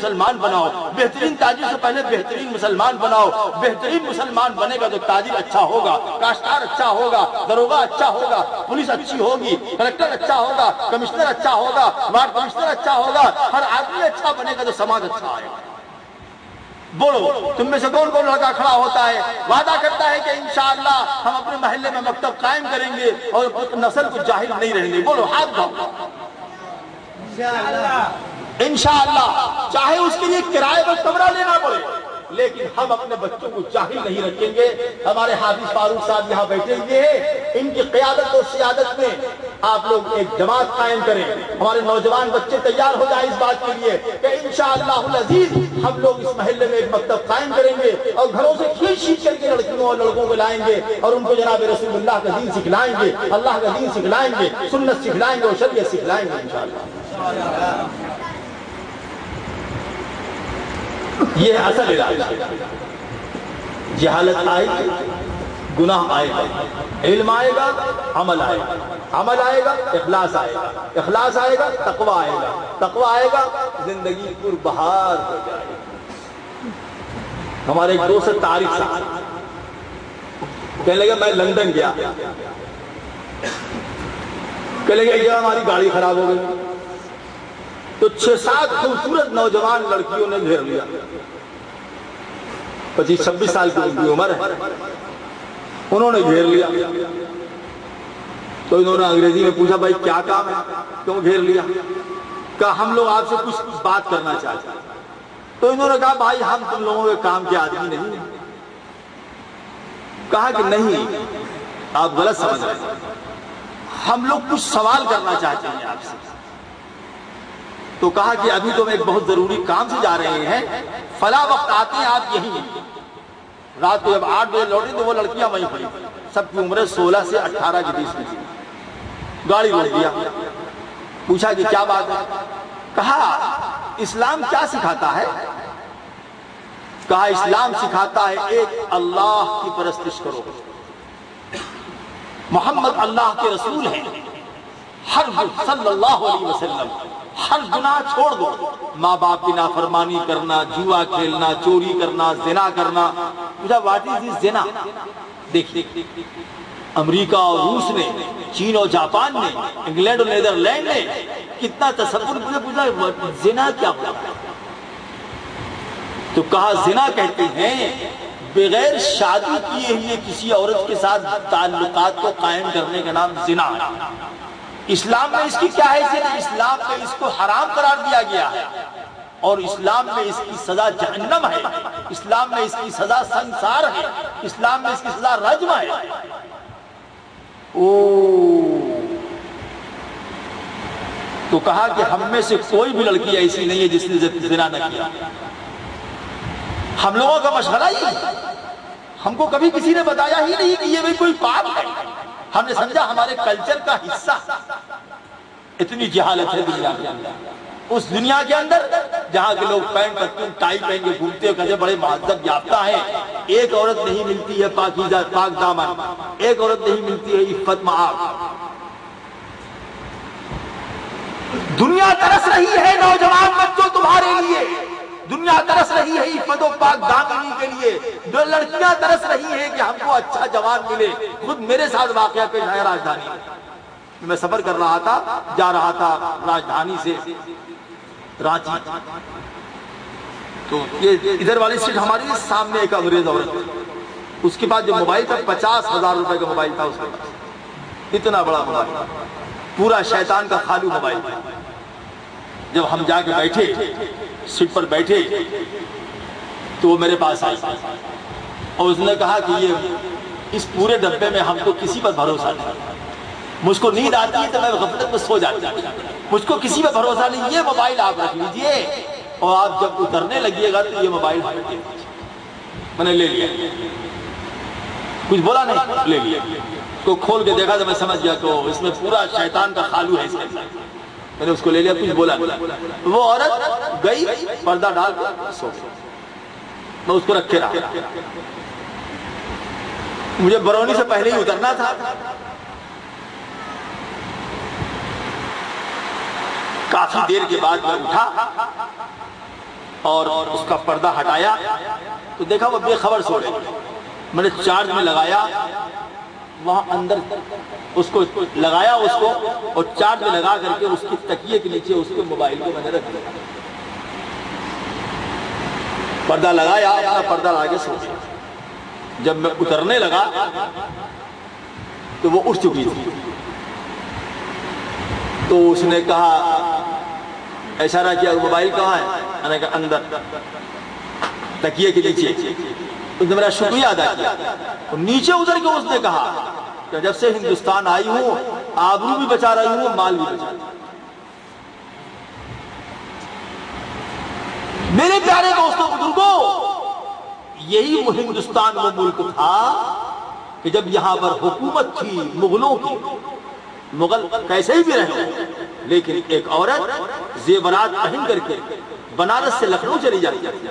مسلمان بناؤ، بہترین تاجر سے پہلے بہترین مسلمان بناؤ، بہترین مسلمان بنے گا تو تاجر اچھا ہوگا، کاشتکار اچھا ہوگا، دروغہ اچھا ہوگا، پولیس اچھی ہوگی، کلکٹر اچھا ہوگا، کمشنر اچھا ہوگا، وارڈ کمشنر اچھا ہوگا، ہر آدمی اچھا بنے گا تو سماج اچھا آئے گا۔ بولو تم میں سے کون کون لڑکا کھڑا ہوتا ہے وعدہ کرتا ہے کہ انشاءاللہ ہم اپنے محلے میں مکتب قائم کریں گے اور نسل کو جاہل نہیں رہیں گے؟ بولو ہاتھ اٹھاؤ۔ انشاءاللہ چاہے اس کے لیے کرائے پر کمرہ لینا پڑے، لیکن ہم اپنے بچوں کو جاہل نہیں رکھیں گے۔ ہمارے حافظ فاروق صاحب یہاں بیٹھے ہوئے ہیں، ان کی قیادت اور سیادت میں آپ لوگ ایک جماعت قائم کریں، ہمارے نوجوان بچے تیار ہو جائیں اس بات کے لیے کہ انشاءاللہ العزیز ہم لوگ اس محلے میں ایک مکتب قائم کریں گے اور گھروں سے کھینچ کر کے لڑکیوں اور لڑکوں کو لائیں گے اور ان کو جناب رسول اللہ کا دین سکھلائیں گے، اللہ کا دین سکھلائیں گے، سنت سکھلائیں گے اور شریعت سکھلائیں گے انشاءاللہ۔ یہ ہے اصل علاج۔ جہالت آئے گی، گناہ آئے گا، علم آئے گا، عمل آئے گا، عمل آئے گا، اخلاص آئے گا، اخلاص آئے گا، تقوی آئے گا، تقوی آئے گا، زندگی پر بہار ہو جائے گی۔ ہمارے ایک دوست طارق صاحب کہنے لگے میں لندن گیا، کہنے لگے ایک جگہ ہماری گاڑی خراب ہو گئی تو 6-7 خوبصورت نوجوان لڑکیوں نے گھیر لیا، 25-26 سال کی ان کی عمر ہے، انہوں نے گھیر لیا۔ تو انہوں نے انگریزی میں پوچھا بھائی کیا کام ہے، کیوں گھیر لیا؟ کہا ہم لوگ آپ سے کچھ بات کرنا چاہتے ہیں۔ تو انہوں نے کہا بھائی ہم تم لوگوں کے کام کے آدمی نہیں ہیں۔ کہا کہ نہیں آپ غلط سمجھ رہے ہیں، ہم لوگ کچھ سوال کرنا چاہتے ہیں آپ سے۔ تو کہا کہ ابھی تو ہم ایک بہت ضروری کام سے جا رہے ہیں، فلاں وقت آتے ہیں آپ یہیں۔ رات کو جب 8 بجے لوٹے تو وہ لڑکیاں وہیں پڑی، سب کی عمریں 16 سے 18 کے بیچ میں تھی۔ گاڑی روک دیا، پوچھا کہ کیا بات ہے؟ کہا اسلام کیا سکھاتا ہے؟ کہا اسلام سکھاتا ہے ایک اللہ کی پرستش کرو، محمد اللہ کے رسول ہیں، ہر صلی اللہ علیہ وسلم ہر گناہ چھوڑ دو، ماں باپ کی نافرمانی کرنا، جوا کھیلنا، چوری کرنا، زنا کرنا۔ پوچھا واٹ از دس زنا؟ دیکھیے امریکہ اور روس نے، چین اور جاپان نے، انگلینڈ اور نیدرلینڈ نے کتنا تصور کیا۔ پوچھا زنا کیا ہوتا ہے؟ تو کہا زنا کہتے ہیں بغیر شادی کیے ہوئے کسی عورت کے ساتھ تعلقات کو قائم کرنے کا نام زنا ہے۔ اسلام میں اس کی کیا حیثیت ہے؟ اسلام میں اس کو حرام قرار دیا گیا ہے اور اسلام میں اس کی سزا جہنم ہے، اسلام میں اس کی سزا سنسار ہے، اسلام میں اس کی سزا رجم ہے۔ تو کہا کہ ہم میں سے کوئی بھی لڑکی ایسی نہیں ہے جس نے زنا نہ کیا۔ ہم لوگوں کا مشغلہ ہی ہم کو کبھی کسی نے بتایا ہی نہیں کہ یہ بھی کوئی پاپ ہے، ہم نے سمجھا ہمارے کلچر کا حصہ۔ اتنی جہالت ہے دنیا کے اندر، اس دنیا کے اندر جہاں کے لوگ پینٹ پتلون ٹائی پہن کے گھومتے ہیں، کہتے بڑے مہذب یافتہ ہیں، ایک عورت نہیں ملتی ہے پاکیزہ پاک دامن، ایک عورت نہیں ملتی ہے عفت معاف۔ دنیا ترس رہی ہے نوجوان بچوں تمہارے لیے، دنیا ترس رہی ہے عفت و پاک دامنی کے لیے، جو لڑکیاں ترس رہی ہیں کہ ہم کو اچھا جوان ملے۔ خود میرے ساتھ واقعہ پیش آیا راجدھانی میں سفر کر رہا تھا، جا رہا تھا راجدھانی سے رانچی، تو یہ ادھر والی سیٹ ہماری سامنے ایک انگریز عورت، اس کے پاس جو موبائل تھا 50,000 روپے کا موبائل تھا اس کے پاس، اتنا بڑا موبائل، پورا شیطان کا خالو موبائل۔ جب ہم جا کے بیٹھے سیٹ پر بیٹھے تو وہ میرے پاس آئی اور اس نے کہا کہ یہ اس پورے ڈبے میں ہم کو کسی پر بھروسہ نہیں، مجھ کو نیند آتی ہے تو میں غفلت میں سو جاتی ہوں، مجھ کو کسی پر بھروسہ نہیں، یہ موبائل آپ رکھ لیجئے اور آپ جب اترنے لگیے گا تو یہ موبائل میں نے لے لیا، کچھ بولا نہیں، لے لیا، کو کھول کے دیکھا تو میں سمجھ گیا کہ اس میں پورا شیطان کا خالو ہے اس کے ساتھ، میں نے اس کو لے لیا، کچھ بولا نہیں۔ وہ عورت گئی پردہ ڈال کر سو گئی، میں اس کو رکھے رہا، مجھے برونی سے پہلے ہی اترنا تھا، کافی دیر کے بعد میں اٹھا اور اس کا پردہ ہٹایا تو دیکھا وہ بے خبر سو رہے. میں نے چارج میں لگایا، وہاں اندر اس کو لگایا اس کو، اور چارج میں لگا کر کے اس کی تکیے کے نیچے اس کے موبائل کو میں نے رکھ دیا. پردہ لگایا، اپنا پردہ لگا کے سو گیا. جب میں اترنے لگا تو وہ اٹھ چکی تھی. تو اس نے کہا، اشارہ کیا موبائل کہاں ہے؟ میں نے کہا اندر تکیے کے نیچے. اس نے میرا شکریہ ادا کیا. تو نیچے اتر کے اس نے کہا کہ جب سے ہندوستان آئی ہوں آبرو بھی بچا رہی ہوں، مال بھی بچا رہی ہوں. میرے پیارے دوستوں بزرگوں، یہی وہ ہندوستان وہ ملک تھا کہ جب یہاں پر حکومت تھی مغلوں کی. مغل کیسے بھی رہے لیکن ایک عورت زیورات پہن کر کے بنارس سے لکھنؤ چلی جاتی تھی،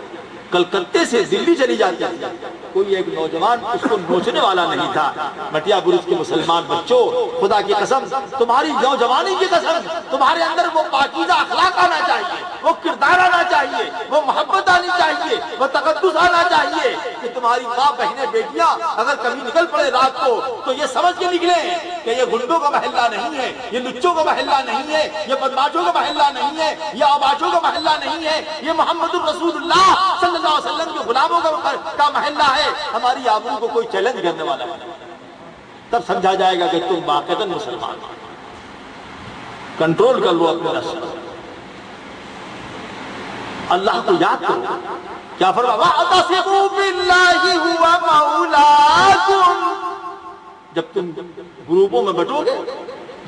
کلکتے سے دلی چلی جاتی تھی، کوئی ایک نوجوان اس کو نوچنے والا نہیں تھا. مٹیا برج کے مسلمان بچوں، خدا کی قسم، تمہاری نوجوانی کی قسم، تمہارے اندر وہ پاکیزہ اخلاق آنا چاہیے، وہ کردار آنا چاہیے، وہ محبت آنی چاہیے، وہ تقدس آنا چاہیے کہ تمہاری ماں بہنیں بیٹیاں اگر کبھی نکل پڑے رات کو تو یہ سمجھ کے نکلیں کہ یہ گنڈوں کا محلہ نہیں ہے، یہ لچوں کا محلہ نہیں ہے، یہ بدماشوں کا محلہ نہیں ہے، یہ آباشوں کا محلہ نہیں ہے، یہ محمد الرسول اللہ صلی اللہ علیہ وسلم کے غلاموں کا محلہ ہے. ہماری آبرو کو کوئی چیلنج کرنے والا نہیں. تب سمجھا جائے گا کہ تم واقعتاً مسلمان ہو. کنٹرول کر لو اپنے نفس کو، اللہ کو یاد کرو. کیا فرمایا؟ وَاعْتَصِمُوا بِاللَّهِ هُوَ مَوْلَاكُمْ. جب تم گروپوں میں بٹو گے،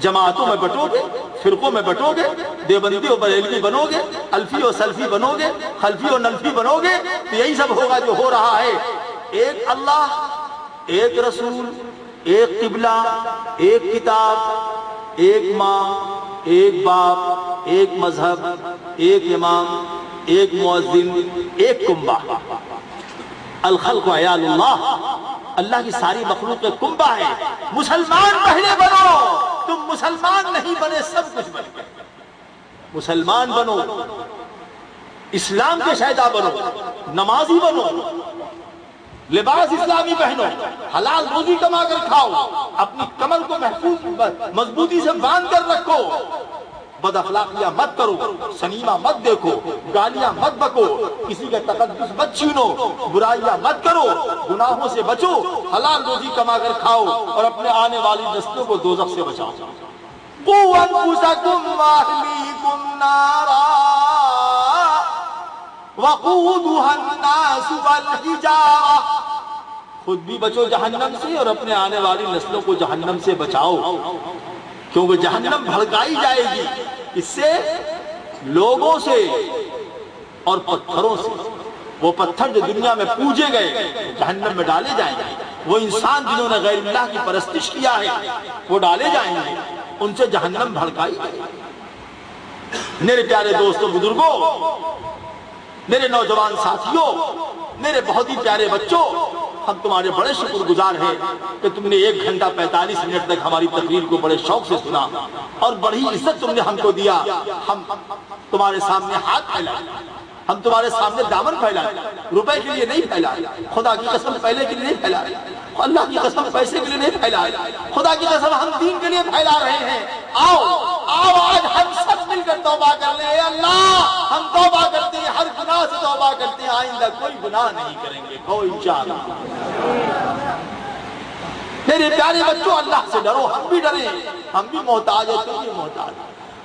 جماعتوں میں بٹو گے، فرقوں میں بٹو گے، دیوبندی اور بریلوی بنو گے، الفی اور سلفی بنو گے، خلفی اور نلفی بنو گے، تو یہی سب ہوگا جو ہو رہا ہے. ایک اللہ، ایک رسول، ایک قبلہ، ایک کتاب، ایک ماں، ایک باپ، ایک مذہب، ایک امام، ایک مؤذن، ایک کنبہ. الخلق عیال اللہ، اللہ کی ساری مخلوق میں کنبہ ہے. مسلمان پہلے بنو. تم مسلمان نہیں بنے، سب کچھ بن گئے. مسلمان بنو، اسلام کے شائدہ بنو، نمازی بنو، لباس اسلامی پہنو، حلال روزی کما کر کھاؤ، اپنی کمر کو محفوظ مضبوطی سے باندھ کر رکھو، بد اخلاقیاں مت کرو، سنیما مت دیکھو، گالیاں مت بکو، کسی کا تقدس مت چھینو، برائیاں مت کرو، گناہوں سے بچو، حلال روزی کما کر کھاؤ اور اپنے آنے والی نسلوں کو دوزخ سے بچاؤ. قُوْ أَنفُسَكُمْ وَأَهْلِيكُمْ نَارًا وَقُودُهَا النَّاسُ وَالْحِجَارَةُ. خود بھی بچو جہنم سے اور اپنے آنے والی نسلوں کو جہنم سے بچاؤ، کیونکہ جہنم بھڑکائی جائے گی اس سے، لوگوں سے اور پتھروں سے. وہ پتھر جو دنیا میں پوجے گئے جہنم میں ڈالے جائیں گے. وہ انسان جنہوں نے غیر اللہ کی پرستش کیا ہے وہ ڈالے جائیں گے، ان سے جہنم بھڑکائی جائے گی. میرے پیارے دوستوں بزرگوں، میرے نوجوان ساتھیوں، میرے بہت ہی پیارے بچوں، ہم تمہارے بڑے شکر گزار ہیں کہ تم نے 1 گھنٹہ 45 منٹ تک ہماری تقریر کو بڑے شوق سے سنا اور بڑی عزت تم نے ہم کو دیا. ہم تمہارے سامنے ہاتھ پھیلائے، ہم تمہارے سامنے دامن پھیلائے. روپے کے لیے نہیں پھیلائے، خدا کی قسم پہلے کے لیے نہیں پھیلائے، اللہ کی قسم پیسے کے لیے نہیں پھیلائے، خدا کی قسم ہم دین کے لیے پھیلا رہے ہیں. آؤ آج ہم سب مل کر توبہ کر لیں. اے اللہ، ہم توبہ کرتے ہیں، ہر گناہ سے توبہ کرتے ہیں، آئندہ کوئی گناہ نہیں کریں گے. کوئی انشاءاللہ. میرے پیارے بچوں، اللہ سے ڈرو، ہم بھی ڈریں، ہم بھی محتاج ہیں، تم بھی محتاج.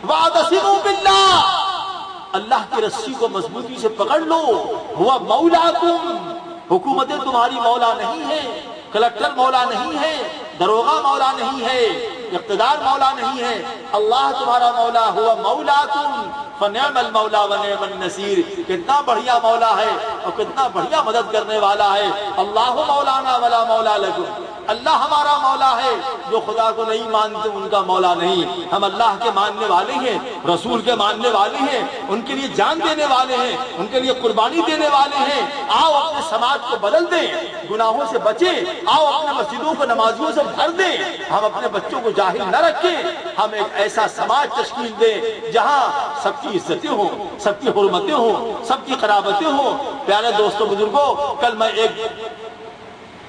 وَاعْتَصِمُوا بِاللَّهِ، اللہ کی رسی کو مضبوطی سے پکڑ لو. ہوا مولاکم، حکومتیں تمہاری مولا نہیں ہے، کلکٹر مولا نہیں ہے، دروغہ مولا نہیں ہے، اقتدار مولا نہیں ہے. اللہ تمہارا مولا. ہوا مولاکم فنعم المولا ونعم النصیر. کتنا بڑھیا مولا ہے اور کتنا بڑھیا مدد کرنے والا ہے. اللہ مولانا ولا مولا لکم. اللہ ہمارا مولا ہے، جو خدا کو نہیں مانتے ان کا مولا نہیں. ہم اللہ کے ماننے والے ہیں، رسول کے ماننے والے ہیں، ان کے لیے جان دینے والے ہیں، ان کے لیے قربانی دینے والے ہیں. آؤ اپنے سماج کو بدل دیں، گناہوں سے بچیں، آؤ اپنے مسجدوں کو نمازیوں سے بھر دیں. ہم اپنے بچوں کو جاہل نہ رکھیں، ہم ایک ایسا سماج تشکیل دیں جہاں سب کی عزتیں ہوں، سب کی حرمتیں ہوں، سب کی قرابتیں ہوں. پیارے دوستوں بزرگوں، کل میں ایک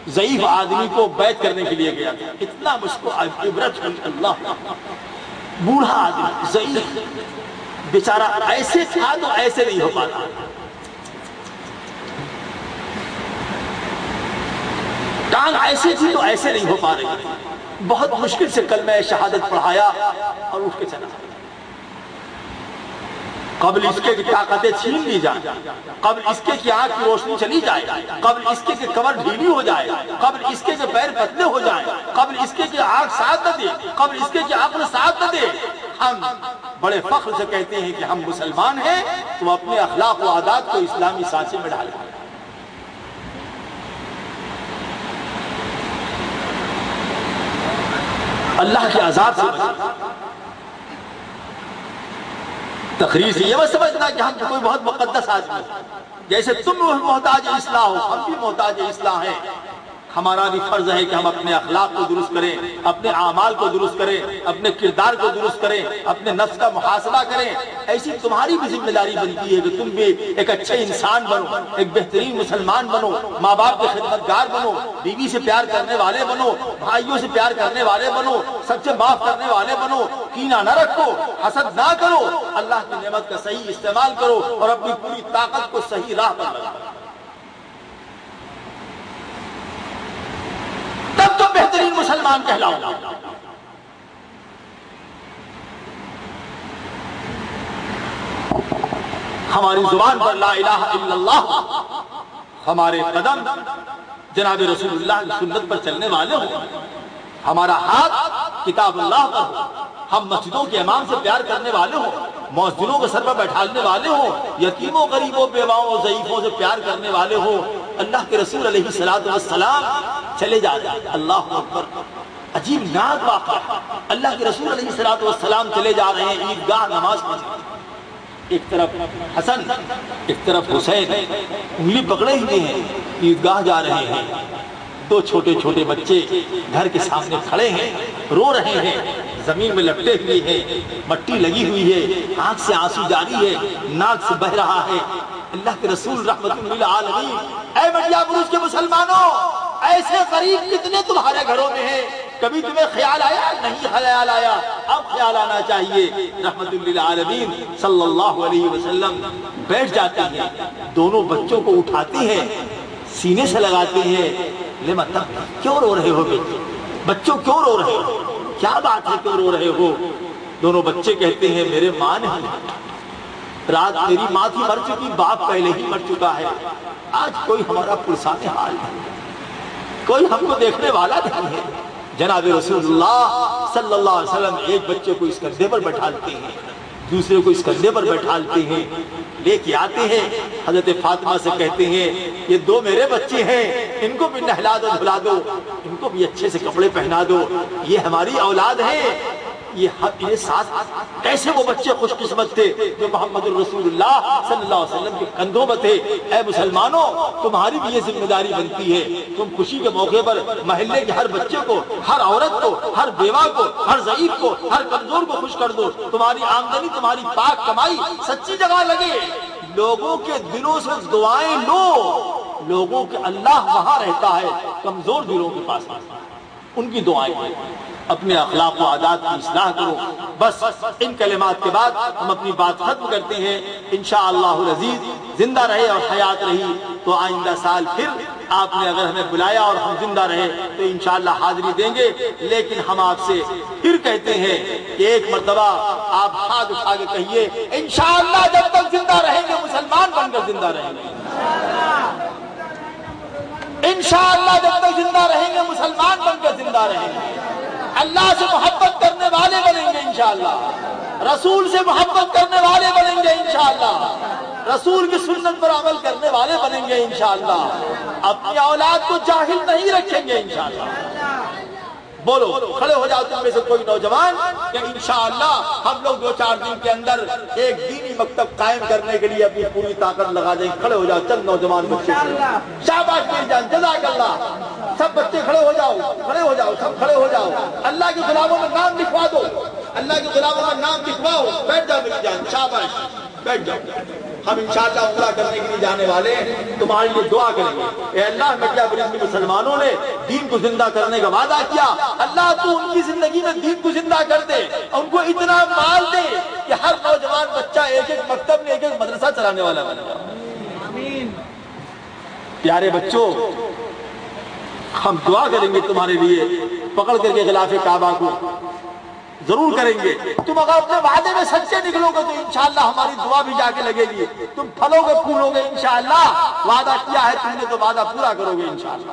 ضعیف آدمی کو بیعت کرنے کے لیے گیا تھا. اتنا مجھ کو عبرت ہوئی، اللہ، بوڑھا آدمی ضعیف بیچارہ، ایسے تھا تو ایسے نہیں ہو پاتا. ٹانگ ایسے تھی تو ایسے نہیں ہو پا رہی. بہت مشکل سے کل میں شہادت پڑھایا اور اٹھ کے چلا. قبل اس کے طاقتیں چھین لی جائیں، قبل اس کے کہ آنکھ کی روشنی چلی جائے، قبل اس کے کہ کمر ڈھیلی ہو جائے، قبل اس کے کہ پیر پتلے ہو جائیں، قبل اس کے کہ آنکھ ساتھ نہ دے، قبل اس کے کہ عقل ساتھ نہ دے. ہم بڑے فخر سے کہتے ہیں کہ ہم مسلمان ہیں، تو اپنے اخلاق و عادات کو اسلامی سانچے میں ڈالیں. اللہ کے عذاب سے بچیں. تقریر سے یہ مت سمجھنا کہ ہم کوئی بہت مقدس آدمی ہیں. جیسے تم محتاج اصلاح ہو، ہم بھی محتاج اصلاح ہیں. ہمارا بھی فرض ہے کہ ہم اپنے اخلاق کو درست کریں، اپنے اعمال کو درست کریں، اپنے کردار کو درست کریں، اپنے نفس کا محاسبہ کریں. ایسی تمہاری بھی ذمہ داری بنتی ہے کہ تم بھی ایک اچھے انسان بنو، ایک بہترین مسلمان بنو، ماں باپ کے خدمتگار بنو، بیوی سے پیار کرنے والے بنو، بھائیوں سے پیار کرنے والے بنو، سب سے معاف کرنے والے بنو. کینہ نہ رکھو، حسد نہ کرو، اللہ کی نعمت کا صحیح استعمال کرو اور اپنی پوری طاقت کو صحیح راہ پر لگاؤ. تب تو بہترین مسلمان کہلاؤ. ہماری زبان پر لا الہ الا اللہ، ہمارے قدم جناب رسول اللہ کی سنت پر چلنے والے ہوں، ہمارا ہاتھ کتاب اللہ پر ہو، ہم مسجدوں کے امام سے پیار کرنے والے ہوں، مؤذنوں کو سر پر بیٹھالنے والے ہوں، یتیموں غریبوں بیواؤں ضعیفوں سے پیار کرنے والے ہوں. اللہ کے رسول علیہ السلام چلے جاتے ہیں. اللہ اکبر، عجیب ناک واقعہ. اللہ کے رسول علیہ السلام چلے جا رہے ہیں عیدگاہ نماز پڑھنے. ایک طرف حسن، ایک طرف حسین، انگلی پکڑے ہوئے ہیں، عیدگاہ جا رہے ہیں. دو چھوٹے چھوٹے بچے گھر کے سامنے کھڑے ہیں، رو رہے ہیں، زمین میں لپٹے ہوئے ہیں، مٹی لگی ہوئی ہے، آنکھ سے آنسو جاری ہے، ناک سے بہہ رہا ہے. اللہ کے رسول رحمت للعالمین، اے مٹیا بروج کے مسلمانوں، ایسے غریب کتنے تمہارے گھروں میں ہیں؟ کبھی تمہیں خیال آیا؟ نہیں خیال آیا، اب خیال آنا چاہیے. رحمت للعالمین صلی اللہ علیہ وسلم بیٹھ جاتے ہیں، دونوں بچوں کو اٹھاتے ہیں، سینے سے لگاتے ہیں. لے مطلب کیوں رو رہے ہو بیٹے؟ بچوں کیوں رو رہے ہو؟ کیا بات ہے کیوں رو رہے ہو؟ دونوں بچے کہتے ہیں میرے ماں نے، رات میری ماں تھی مر چکی، باپ پہلے ہی مر چکا ہے، آج کوئی ہمارا پرسان حال نہیں، کوئی ہم کو دیکھنے والا نہیں ہے. جناب رسول اللہ صلی اللہ علیہ وسلم ایک بچے کو اس کندھے پر بیٹھالتے ہیں، دوسرے کو اس کندھے پر بیٹھالتے ہیں، لے کے آتے ہیں. حضرت فاطمہ سے کہتے ہیں یہ دو میرے بچے ہیں، ان کو بھی نہلا دو دھلا دو، ان کو بھی اچھے سے کپڑے پہنا دو، یہ ہماری اولاد ہے. یہ ساتھ کیسے وہ بچے خوش قسمت تھے جو محمد الرسول اللہ صلی اللہ علیہ وسلم کے کندھوں میں تھے. اے مسلمانوں، تمہاری بھی یہ ذمہ داری بنتی ہے، تم خوشی کے موقع پر محلے کے ہر بچے کو، ہر عورت کو، ہر بیوہ کو، ہر ضعیف کو، ہر کمزور کو خوش کر دو. تمہاری آمدنی، تمہاری پاک کمائی سچی جگہ لگے، لوگوں کے دلوں سے دعائیں لو. لوگوں کے اللہ وہاں رہتا ہے، کمزور دلوں کے پاس ان کی دعائیں. اپنے اخلاق و عادات کی اصلاح کرو. بس ان کلمات کے بعد ہم اپنی بات ختم کرتے ہیں. انشاءاللہ العزیز زندہ رہے اور حیات رہی تو آئندہ سال پھر آپ نے اگر ہمیں بلایا اور ہم زندہ رہے تو انشاءاللہ حاضری دیں گے. لیکن ہم آپ سے پھر کہتے ہیں کہ ایک مرتبہ آپ ہاتھ اٹھا کے کہیے انشاءاللہ جب تک زندہ رہیں گے مسلمان بن کر زندہ رہیں گے. انشاءاللہ جب تک زندہ رہیں گے مسلمان بن کر زندہ رہیں گے. اللہ سے محبت کرنے والے بنیں گے انشاءاللہ، رسول سے محبت کرنے والے بنیں گے انشاءاللہ، رسول کی سنت پر عمل کرنے والے بنیں گے انشاءاللہ. اپنی اولاد کو جاہل نہیں رکھیں گے انشاءاللہ. بولو کھڑے ہو جاؤ تم میں سے کوئی نوجوان کہ انشاءاللہ ہم لوگ 2-4 دن کے اندر ایک دینی مکتب قائم کرنے کے لیے اپنی پوری طاقت لگا دیں. کھڑے ہو جاؤ چند نوجوان بچے. شاباش میری جان, جزاک اللہ. سب بچے کھڑے ہو جاؤ, کھڑے ہو جاؤ, سب کھڑے ہو جاؤ. اللہ کے غلاموں میں نام لکھوا دو, اللہ کے غلاموں میں نام لکھواؤ. بیٹھ جاؤ میری جان, شاباش بیٹھ جاؤ. ہم انشاءاللہ عمرہ کرنے کے لیے جانے والے ہیں, تمہارے لیے دعا کریں گے. اے اللہ, میڈیا برج کے مسلمانوں نے دین کو زندہ کرنے کا وعدہ کیا, اللہ تو ان کی زندگی میں دین کو زندہ کر دے, ان کو اتنا مال دے کہ ہر نوجوان بچہ ایک ایک مکتب میں ایک ایک مدرسہ چلانے والا بن جائے. پیارے بچوں, ہم دعا کریں گے تمہارے لیے, پکڑ کر کے غلاف کعبہ کو ضرور کریں گے. تم اگر اپنے وعدے میں سچے نکلو گے تو انشاءاللہ ہماری دعا بھی جا کے لگے گی. تم پھلو گے پھولو گے انشاءاللہ. وعدہ کیا ہے تم نے تو وعدہ پورا کرو گے انشاءاللہ.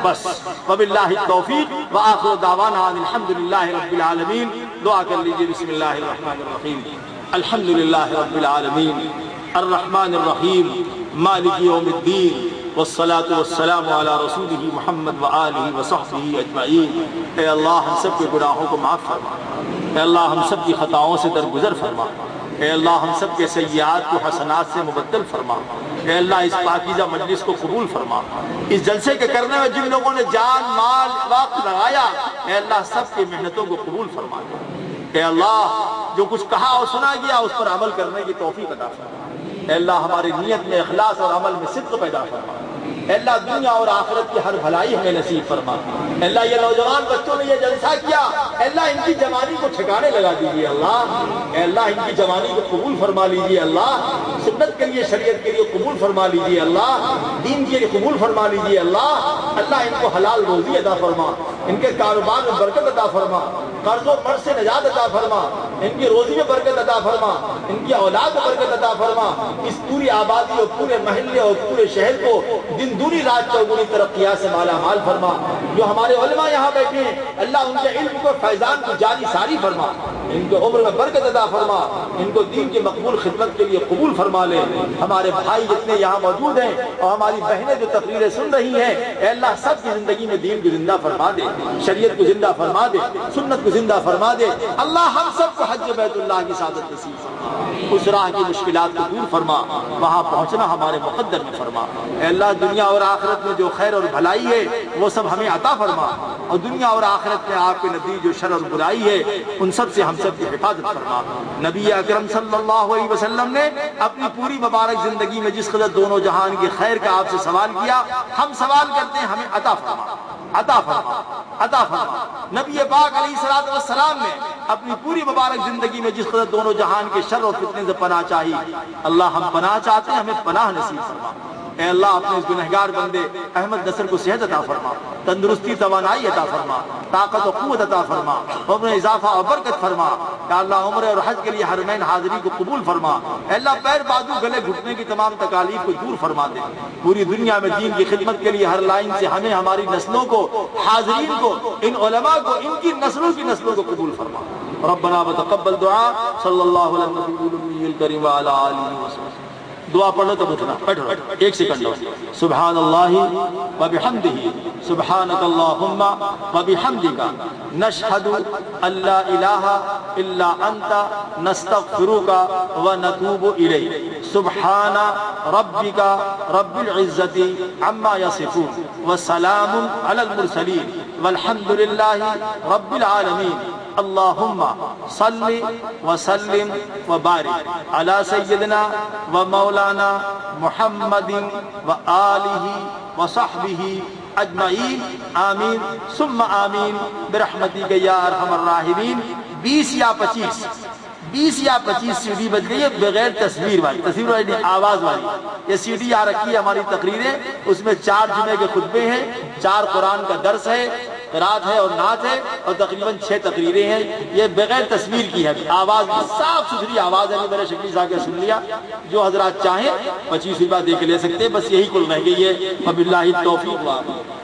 بس وباللہ التوفیق وآخر دعوانا الحمدللہ رب العالمین. دعا کر لیجیے. بسم اللہ الرحمن الرحیم. الحمدللہ رب العالمین الرحمن الرحیم مالک یوم الدین والصلاة والسلام علی رسولہ محمد وآلہ وصحبہ اجمعین. اے اللہ, ہم سب کے گناہوں کو معاف فرما. اے اللہ, ہم سب کی خطاؤں سے درگزر فرما. اے اللہ, ہم سب کے سیئات کو حسنات سے مبدل فرما. اے اللہ, اس پاکیزہ مجلس کو قبول فرما. اس جلسے کے کرنے میں جن لوگوں نے جان مال وقت لگایا, اے اللہ سب کی محنتوں کو قبول فرما. اے اللہ, جو کچھ کہا اور سنا گیا اس پر عمل کرنے کی توفیق عطا فرما. اے اللہ, ہماری نیت میں اخلاص اور عمل میں صدق پیدا فرما. اے اللہ, دنیا اور آخرت کی ہر بھلائی ہمیں نصیب فرما. اے اللہ, یہ نوجوان بچوں نے یہ جلسہ کیا, اے اللہ ان کی جوانی کو ٹھکانے لگا دیجیے. اللہ, اے اللہ ان کی جوانی کو قبول فرما لیجیے. اللہ, سنت کے لیے شریعت کے لیے قبول فرما لیجیے. اللہ, دین کے لیے قبول فرما لیجیے. اللہ, اللہ ان کو حلال روزی عطا فرما. ان کے کاروبار میں برکت عطا فرما. قرض و مرض سے نجات عطا فرما. ان کی روزی میں برکت عطا فرما. ان کی اولاد میں برکت عطا فرما. اس پوری آبادی اور پورے محلے اور پورے شہر کو دن دوری رات چوگنی ترقیات سے مالا مال فرما. جو ہمارے علماء یہاں بیٹھے ہیں, اللہ ان کے علم کو فیضان کو جاری ساری فرما. ان کے عمر میں برکت عطا فرما. ان کو دین کی مقبول خدمت کے لیے قبول فرما لے. ہمارے بھائی جتنے یہاں موجود ہیں اور ہماری بہنیں جو تقریریں سن رہی ہیں, اے اللہ سب کی زندگی میں دین کو زندہ فرما دے, شریعت کو زندہ فرما دے, سنت کو زندہ فرما دے. اللہ, ہم سب کو حج بیت اللہ کی سعادت نصیب فرما. اس راہ کی مشکلات کو دور فرما, وہاں پہنچنا ہمارے مقدر میں فرما. اے اللہ, دنیا اور آخرت میں جو خیر اور بھلائی ہے وہ سب ہمیں عطا فرما, اور دنیا اور آخرت میں آپ کے نزدیک جو شر اور برائی ہے ان سب سے ہم سب کی حفاظت فرما. نبی اکرم صلی اللہ علیہ وسلم نے اپنی پوری مبارک زندگی میں جس قدر دونوں جہان کے خیر کا آپ سے سوال کیا, ہم سوال کرتے ہیں ہمیں عطا فرما, عطا فرما, عطا فرما. نبی پاک علیہ الصلوۃ والسلام نے اپنی پوری مبارک زندگی میں جس قدر دونوں جہان کے شر اور فتنے سے پناہ چاہی, اللہ ہم پناہ چاہتے ہیں, ہمیں پناہ نصیب فرما. اے اللہ, اپنے اس گنہگار بندے احمد نصر کو صحت عطا فرما, تندرستی توانائی عطا فرما, طاقت و قوت عطا فرما, عمر میں اضافہ اور برکت فرما. یا اللہ, عمرے اور حج کے لیے حرمین حاضری کو قبول فرما. اے اللہ, پیر بازو گلے گھٹنے کی تمام تکالیف کو دور فرما دے. پوری دنیا میں دین کی خدمت کے لیے ہر لائن سے ہمیں, ہماری نسلوں کو, حاضرین کو, ان علماء کو, ان کی نسلوں کو قبول فرما. ربنا وتقبل دعا. صلی اللہ علیہ النبی الکریم وعلی آلہ وسلم. دعا پڑھ لو تو اٹھنا, بیٹھو, ایک سیکنڈ. سبحان اللہ وبحمدہ, سبحانک اللہم وبحمدک, نشہد ان لا الہ الا انت, نستغفرک ونتوب الیک. سبحان ربک رب العزت عما یصفون, وسلام علی المرسلین, والحمد للہ رب العالمین. اللہم صل وسلم وبارک علی سیدنا و مولانا محمد و آلہ و صحبہ اجمعین. آمین ثم آمین برحمتک یا ارحم الراحمین. 20 یا 25 سیڈی بج گئی ہے بغیر تصویر والی, تصویر والی آواز والی. یہ سیڈی یہاں رکھی ہے ہماری تقریریں, اس میں 4 جمعے کے خطبے ہیں, 4 قرآن کا درس ہے, قرات ہے اور نعت ہے, اور تقریباً 6 تقریریں ہیں. یہ بغیر تصویر کی ہے, آواز صاف ستھری آواز ہے. میرے شکیل صاحب نے سن لیا. جو حضرات چاہیں 25 روپیہ دے کے لے سکتے ہیں, بس یہی کل رہ گئی ہے. وباللہ التوفیق.